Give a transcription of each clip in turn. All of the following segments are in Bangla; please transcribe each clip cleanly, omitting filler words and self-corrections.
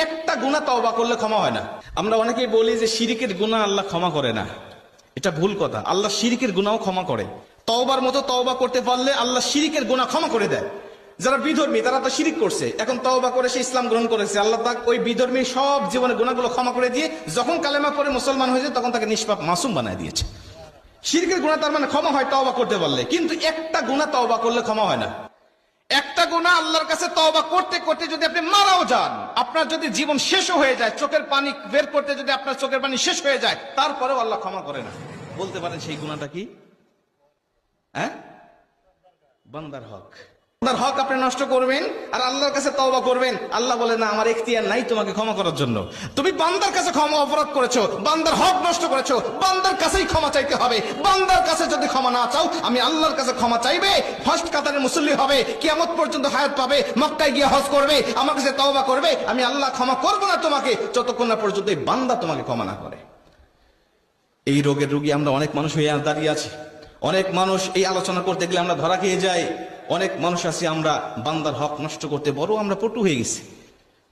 একটা গুনাহ তওবা করলে ক্ষমা হয় না। আমরা অনেকেই বলি যে শিরকের গুনাহ আল্লাহ ক্ষমা করে না, এটা ভুল কথা। আল্লাহ শিরকের গুনাহও ক্ষমা করে। তওবার মতো তওবা করতে পারলে আল্লাহ শিরকের গুনাহ ক্ষমা করে দেয়। যারা বিধর্মী তারা তো শিরিক করছে, এখন তওবা করে সে ইসলাম গ্রহণ করেছে, আল্লাহ তাকে ওই বিধর্মী সব জীবনের গুনাহগুলো ক্ষমা করে দিয়ে যখন কালেমা পড়ে মুসলমান হয়েছে তখন তাকে নিষ্পাপ মাসুম বানায় দিয়েছে। শিরকের গুনাহ তার মানে ক্ষমা হয় তওবা করতে পারলে, কিন্তু একটা গুনাহ তওবা করলে ক্ষমা হয় না। একটা গুনাহ আল্লাহর কাছে তওবা করতে করতে যদি আপনি মারাও যান, আপনার যদি জীবন শেষ হয়ে যায়, চোখের পানি বের করতে যদি আপনার চোখের পানি শেষ হয়ে যায়, তারপরেও আল্লাহ ক্ষমা করে না। বলতে পারেন সেই গুনাহটা কি? হ্যাঁ, বান্দার হক। বান্দার হক আপনি নষ্ট করবেন আর আল্লাহর কাছে তওবা করবেন, আল্লাহ বলে না আমার এখতিয়ার নাই তোমাকে ক্ষমা করার জন্য। তুমি বান্দার কাছে ক্ষমা অপরাধ করেছো, বান্দার হক নষ্ট করেছো, বান্দার কাছেই ক্ষমা চাইতে হবে। বান্দার কাছে যদি ক্ষমা না চাও, আমি আল্লাহর কাছে ক্ষমা চাইবে, ফার্স্ট কাতারের মুসল্লি হবে, কিয়ামত পর্যন্ত হায়াত পাবে, মক্কায় গিয়ে হজ করবে, আমার কাছে তওবা করবে, আমি আল্লাহ ক্ষমা করবো না তোমাকে যতক্ষণ না পর্যন্ত এই বান্দা তোমাকে ক্ষমা না করে। এই রোগের রোগী আমরা অনেক মানুষ হয়ে দাঁড়িয়ে আছি। অনেক মানুষ এই আলোচনা করতে গেলে আমরা ধরা খেয়ে যাই। অনেক মানুষ আছি আমরা বান্দার হক নষ্ট করতে বড় আমরা পটু হয়ে গেছি।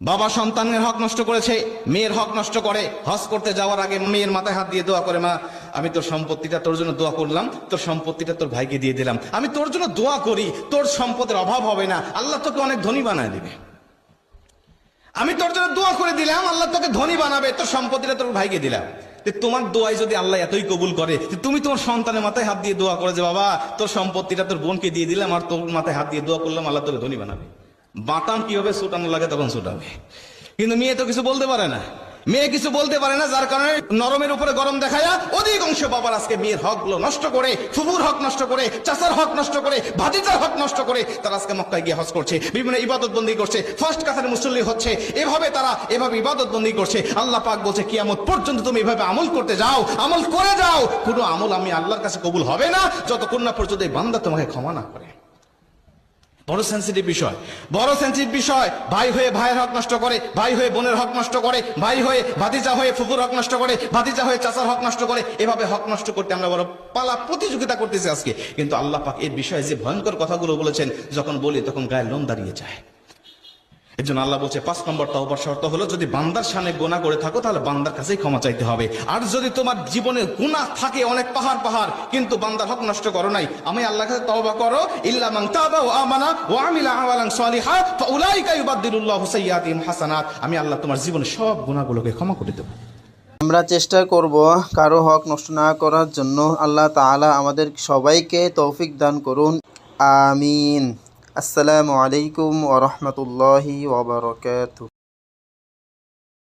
বাবা সন্তানের হক নষ্ট করেছে, মেয়ের হক নষ্ট করে। হজ করতে যাওয়ার আগে মেয়ের মাথায় হাত দিয়ে দোয়া করে, মা আমি তোর সম্পত্তিটা তোর জন্য দোয়া করলাম, তোর সম্পত্তিটা তোর ভাইকে দিয়ে দিলাম, আমি তোর জন্য দোয়া করি তোর সম্পদের অভাব হবে না, আল্লাহ তোকে অনেক ধনী বানায় দিবে। আমি তোর জন্য দোয়া করে দিলাম, আল্লাহ তোকে ধনী বানাবে, তোর সম্পত্তিটা তোর ভাইকে দিলাম। তোমার দোয়াই যদি আল্লাহ এতই কবুল করে, তুমি তোমার সন্তানের মাথায় হাত দিয়ে দোয়া করে যে বাবা তোর সম্পত্তিটা তোর বোনকে দিয়ে দিলাম আর তোর মাথায় হাত দিয়ে দোয়া করলাম আল্লাহ তোকে ধনী বানাবে। বাতাম কিভাবে ছুটানো লাগে তখন ছুটাবে। কিন্তু মেয়ে তো কিছু বলতে পারে না, মেয়ে কিছু বলতে পারে না, যার কারণে নরমের উপরে গরম দেখায়া অধিকাংশ বাবার আজকে মেয়ের হক গুলো নষ্ট করে, ফুফুর হক নষ্ট করে, চাচার হক নষ্ট করে, ভাতিজার হক নষ্ট করে তারা আজকে মক্কায় গিয়ে হজ করছে, বিভিন্ন ইবাদত বন্দী করছে, ফার্স্ট কাতারে মুসল্লি হচ্ছে, এভাবে তারা এভাবে ইবাদত বন্দী করছে। আল্লাহ পাক বলছে কিয়ামত পর্যন্ত তুমি এভাবে আমল করতে যাও, আমল করে যাও, কোনো আমল আমি আল্লাহর কাছে কবুল হবে না যতক্ষণ না পর্যন্ত এই বান্দা তোমাকে ক্ষমা না করে। বড় সেন্সিটিভ বিষয়, বড় সেন্সিটিভ বিষয়। ভাই হয়ে ভাইয়ের হক নষ্ট করে, ভাই হয়ে বোনের হক নষ্ট করে, ভাই হয়ে ভাতিজা হয়ে ফুফুর হক নষ্ট করে, ভাতিজা হয়ে চাচার হক নষ্ট করে, এভাবে হক নষ্ট করতে আমরা বড় পালা প্রতিযোগিতা করতেছি আজকে। কিন্তু আল্লাহ পাক এর বিষয়ে যে ভয়ঙ্কর কথাগুলো বলেছেন যখন বলি তখন গায়ে লোম দাঁড়িয়ে যায়। এর জন্য আল্লাহ বলছে 5 নম্বর তওবার শর্ত হলো যদি বান্দার সামনে গুনাহ করে থাকো তাহলে বান্দার কাছেই ক্ষমা চাইতে হবে। আর যদি তোমার জীবনে গুনাহ থাকে অনেক পাহাড় পাহাড় কিন্তু বান্দার হক নষ্ট করো নাই, আমি আল্লাহর কাছে তওবা করো, ইল্লা মান তাবা ওয়া আমানা ওয়া আমিলা আমালান সালিহা ফাউলাইকা ইউবাদদিলুল্লাহু সাইয়্যাতিহিম হাসানাত, আমি আল্লাহ তোমার জীবনের সব গুনাহগুলোকে ক্ষমা করে দেব। আমরা চেষ্টা করব কারো হক নষ্ট না করার জন্য। আল্লাহ তাআলা আমাদের সবাইকে তৌফিক দান করুন, আমিন। আসসালামু আলাইকুম ওয়া রাহমাতুল্লাহি ওয়া বারাকাতুহু।